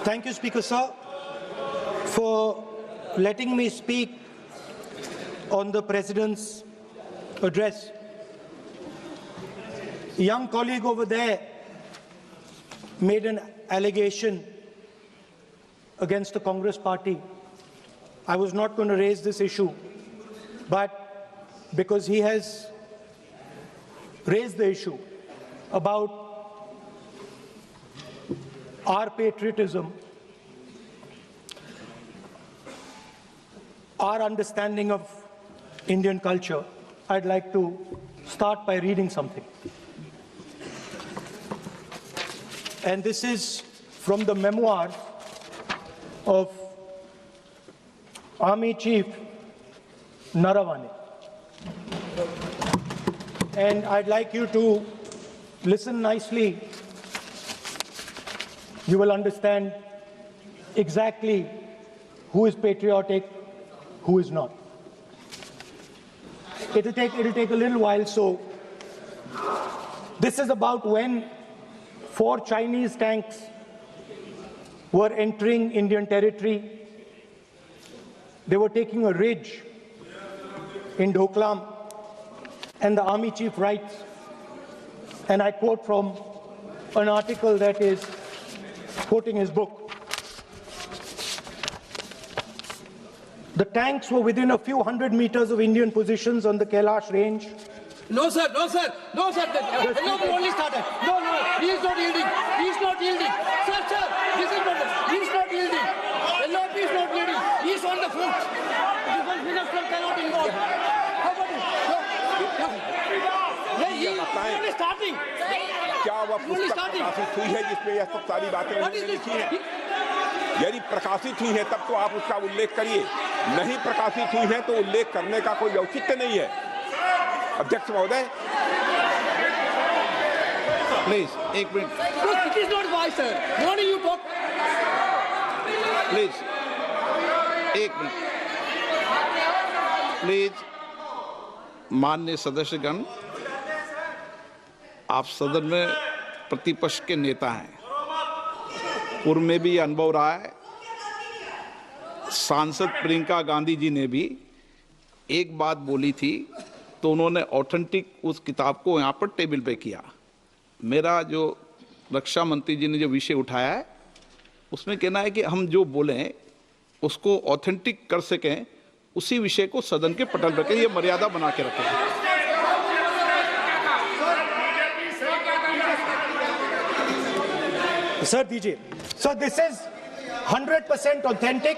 Thank you, Speaker Sir, for letting me speak on the President's address. A young colleague over there made an allegation against the Congress party. I was not going to raise this issue, but because he has raised the issue about our patriotism, our understanding of Indian culture, I'd like to start by reading something. And this is from the memoirs of Army Chief Naravane. And I'd like you to listen nicely. You will understand exactly who is patriotic, who is not. It'll take a little while. So this is about when 4 Chinese tanks were entering Indian territory. They were taking a ridge in Doklam, and the Army Chief writes, and I quote from an article that is quoting his book. The tanks were within a few hundred meters of Indian positions on the Kailash range. No, sir, no, sir, no, sir. No, we only started. No, he is not yielding. He is not yielding. Sir, this is not. He is not yielding. LOP is not yielding. He is on the foot. Defense Minister cannot involve. How about it? No. He is only starting. क्या वह पुस्तक प्रकाशित हुई है जिसमें यह सब सारी बातें लिखी हैं? यदि प्रकाशित हुई है तब तो आप उसका उल्लेख करिए, नहीं प्रकाशित हुई है तो उल्लेख करने का कोई औचित्य नहीं है। अध्यक्ष महोदय, प्लीज एक minute. It is not wise, sir. Morning you talk. Please एक मिनट। प्लीज माननीय सदस्यगण, आप सदन में प्रतिपक्ष के नेता हैं। पूर्व में भी अनुभव रहा है। सांसद प्रियंका गांधी जी ने भी एक बात बोली थी तो उन्होंने ऑथेंटिक उस किताब को यहाँ पर टेबल पे किया। मेरा जो रक्षा मंत्री जी ने जो विषय उठाया है उसमें कहना है कि हम जो बोलें उसको ऑथेंटिक कर सकें, उसी विषय को सदन के पटल पर ये मर्यादा बना के रखें। Sir, दीजिए। So this is 100% authentic.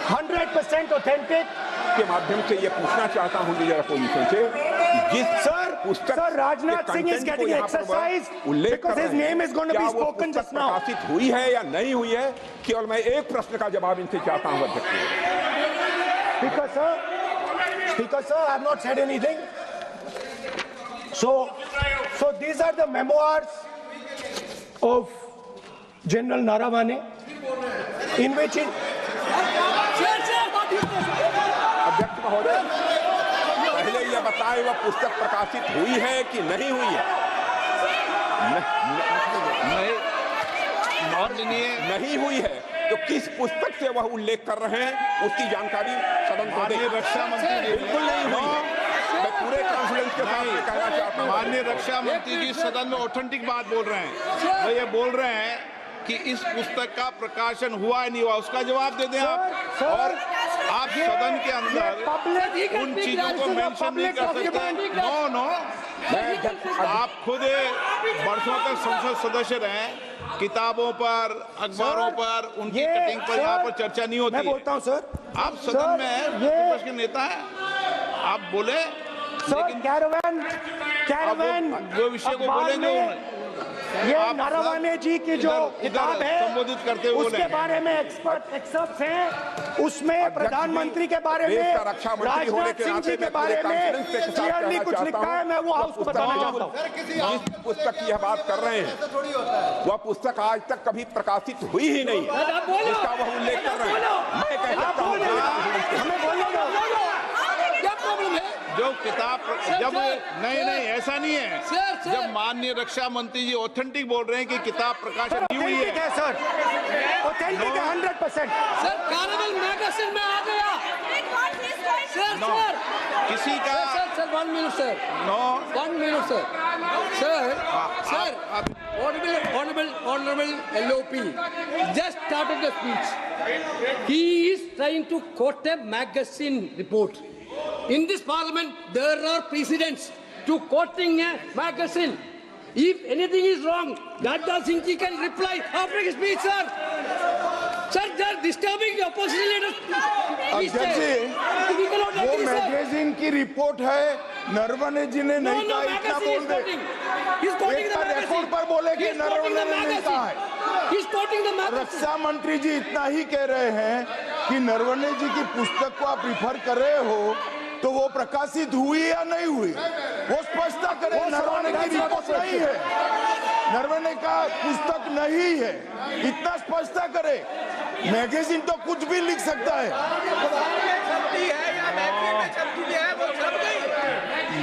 100% authentic. के माध्यम से ये पूछना चाहता हूँ लीडर अपोजिशन से, जिस पुस्तक Sir, Rajnath Singh is getting exercised because his name is going to be spoken just now. प्रकाशित हुई है या नहीं हुई है, केवल मैं एक प्रश्न का जवाब इनसे चाहता हूँ अध्यक्ष। Speaker sir, I have not said anything. So these are the memoirs of General Naravane, in which अध्यक्ष महोदय, पहले यह बताएं वह पुस्तक प्रकाशित हुई है कि नहीं हुई है? नहीं हुई है तो किस पुस्तक से वह उल्लेख कर रहे हैं उसकी जानकारी सदन को दें। रक्षा मंत्री बिल्कुल नहीं हुई है। मैं पूरे कॉन्फिडेंस के साथ कहना चाहता हूं, माननीय रक्षा मंत्री जी सदन में ऑथेंटिक बात बोल रहे हैं। वो ये बोल रहे हैं कि इस पुस्तक का प्रकाशन हुआ है नहीं हुआ, उसका जवाब दे दें आप। और आप सदन के अंदर उन चीजों को मेंशन नहीं कर सकते। नो, आप खुद वर्षों तक संसद सदस्य रहे, किताबों पर, अखबारों पर, उनकी कटिंग पर यहाँ पर चर्चा नहीं होती। मैं बोलता हूँ सर, आप सदन में विपक्ष के नेता हैं, आप बोले, लेकिन कैरावैन जो विषय को बोलेंगे ये नारावाने जी की जो किताब है संबोधित करते हुए उसके बारे में एक्सपर्ट्स हैं, उसमें प्रधानमंत्री के बारे में, राजनाथ सिंह जी के बारे में क्लियरली कुछ लिखा है। मैं वो हाउस को बताना चाहता हूँ। जिस पुस्तक की यह बात कर रहे हैं वह पुस्तक आज तक कभी प्रकाशित हुई ही नहीं, इसका वह उल्लेख कर रहे हैं। मैं कहता हूँ क्या प्रॉब्लम है? जो जो किताब जब नहीं ऐसा नहीं है। सर। जब माननीय रक्षा मंत्री जी ऑथेंटिक बोल रहे हैं कि किताब प्रकाशन की हुई ऑथेंटिक है, है सर, ऑथेंटिक है 100%। सर कार्निवल मैगजीन में आ गया। सर किसी का sir 1 minute sir. No 1 minute sir. Sir honorable LOP just started the speech. He is trying to quote a magazine report. In this parliament, there are precedents to quoting a magazine. If anything is wrong, Radha Singh ji can reply after his speech, sir. Sir, they are disturbing the opposition leaders. अध्यक्ष जी, We cannot वो agree, sir. Magazine की report है, नरवणे जी ने नहीं No, कहा, इतना magazine बोल is they. quoting. He's quoting एक the बार magazine. रिकॉर्ड पर बोले कि He's quoting the नरवणे ने नहीं कहा है। magazine. He's quoting the magazine. रक्षा मंत्री जी इतना ही कह रहे हैं कि नरवणे जी की पुस्तक को आप रिफर कर रहे हो, तो वो प्रकाशित हुई या नहीं हुई, वो स्पष्ट करें। नरवणे की रिपोर्ट नहीं है, नरवणे का पुस्तक नहीं है, इतना स्पष्ट करे। मैगजीन तो कुछ भी लिख सकता है।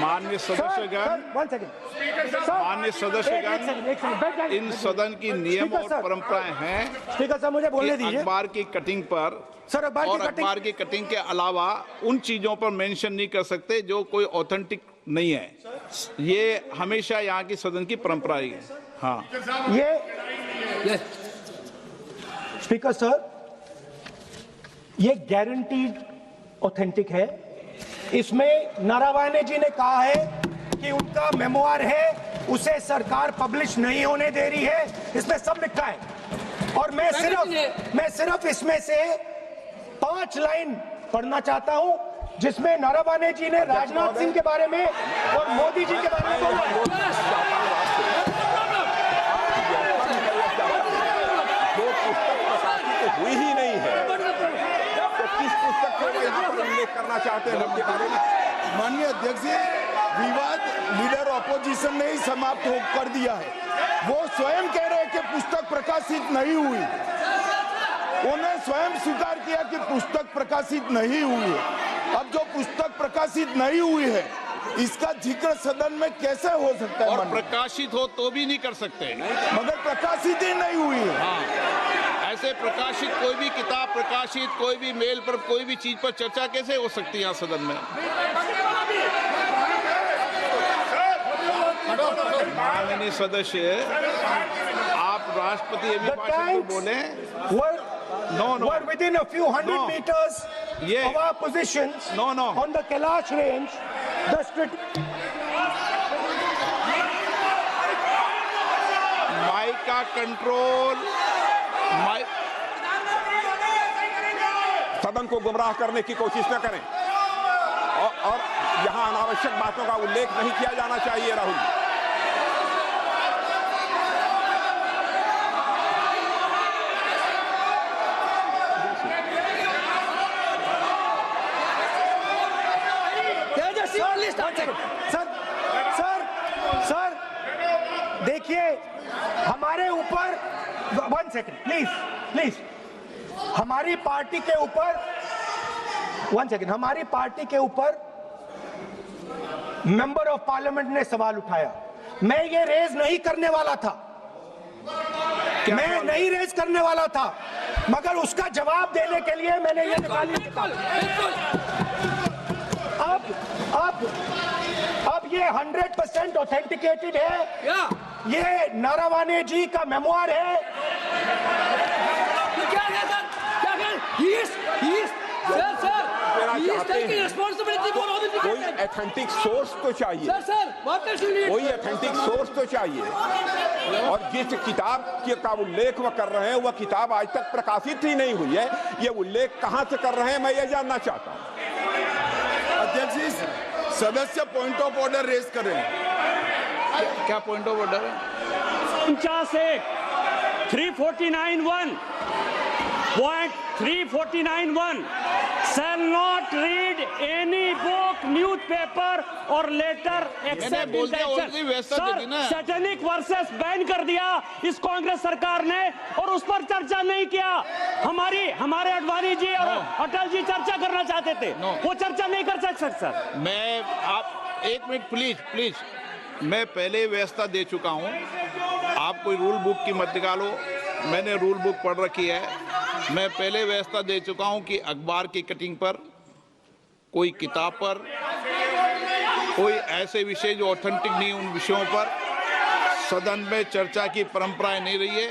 माननीय सदस्यगण, माननीय सदस्यगण, इन सदन की नियम और परंपराएं हैं। स्पीकर साहब मुझे बोलने कि दीजिए। अखबार की कटिंग पर सर, अखबार की और कटिंग- अखबार की कटिंग के अलावा उन चीजों पर मेंशन नहीं कर सकते जो कोई ऑथेंटिक नहीं है। ये हमेशा यहाँ की सदन की परंपरा ही है। हाँ, ये Yes. स्पीकर सर, ये गारंटीड ऑथेंटिक है। इसमें नारावाने जी ने कहा है कि उनका मेमोआर है, उसे सरकार पब्लिश नहीं होने दे रही है, इसमें सब लिखा है। और मैं सिर्फ इसमें से 5 लाइन पढ़ना चाहता हूं, जिसमें नारावाने जी ने राजनाथ सिंह के बारे में और मोदी जी के बारे में बोला है। जो पुस्तक प्रकाशित हुई ही नहीं है, तो किस पुस्तक को यहाँ पर उल्लेख करना चाहते हैं उनके बारे में? माननीय अध्यक्ष जी, विवाद लीडर ऑपोजिशन ने ही समाप्त कर दिया है। वो स्वयं कह रहे हैं कि पुस्तक प्रकाशित नहीं हुई, उन्हें स्वयं स्वीकार किया कि पुस्तक प्रकाशित नहीं हुई है। अब जो पुस्तक प्रकाशित नहीं हुई है, इसका जिक्र सदन में कैसे हो सकता है? और माननीय, प्रकाशित हो तो भी नहीं कर सकते। मगर प्रकाशित ही नहीं हुई है। हाँ, ऐसे प्रकाशित कोई भी किताब प्रकाशित, कोई भी मेल पर, कोई भी चीज पर चर्चा कैसे हो सकती है यहाँ सदन में? माननीय सदस्य, आप राष्ट्रपति एबी The भाषण में tanks बोले। were within a few hundred No. meters Yeah. of our positions No. on the Kailash range. Mike का कंट्रोल, माइक सदन को गुमराह करने की कोशिश न करें और यहाँ अनावश्यक बातों का उल्लेख नहीं किया जाना चाहिए। राहुल, सर देखिए, हमारे ऊपर 1 सेकंड प्लीज, हमारी पार्टी के ऊपर 1 सेकंड, हमारी पार्टी के ऊपर मेंबर ऑफ पार्लियामेंट ने सवाल उठाया। मैं ये रेज नहीं करने वाला था, मैं नहीं रेज करने वाला था, मगर उसका जवाब देने के लिए मैंने ये निकाली। अब ये 100% ऑथेंटिकेटेड है। ये नारावाने जी का मेमोआर है। क्या है सर? क्या है? He is taking responsibility for all the कोई things. ऑथेंटिक सोर्स तो चाहिए, Sir, what else you need? कोई ऑथेंटिक सोर्स तो चाहिए। और जिस किताब का उल्लेख वह कर रहे हैं, वह किताब आज तक प्रकाशित ही नहीं हुई है। ये उल्लेख कहां से कर रहे हैं, मैं ये जानना चाहता हूं। अध्यक्ष जी, सदस्य पॉइंट ऑफ ऑर्डर रेज करें। क्या पॉइंट ऑफ ऑर्डर है? 349(1) shall not read any book, newspaper or letter except बोल in दिया, the already व्यवस्था दे दी ना। सैटेनिक वर्सेस बैन कर दिया इस कांग्रेस सरकार ने और उस पर चर्चा नहीं किया। हमारे अडवाणी जी और अटल जी चर्चा करना चाहते थे, वो चर्चा नहीं कर सकते सर। मैं आप एक मिनट प्लीज मैं पहले व्यवस्था दे चुका हूं। आप कोई रूल बुक की मत निकालो, मैंने रूल बुक पढ़ रखी है। मैं पहले व्यवस्था दे चुका हूं कि अखबार की कटिंग पर, कोई किताब पर, कोई ऐसे विषय जो ऑथेंटिक नहीं, उन विषयों पर सदन में चर्चा की परंपराएं नहीं रही है।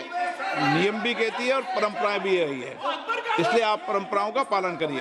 नियम भी कहती है और परंपराएं भी रही है, इसलिए आप परंपराओं का पालन करिए।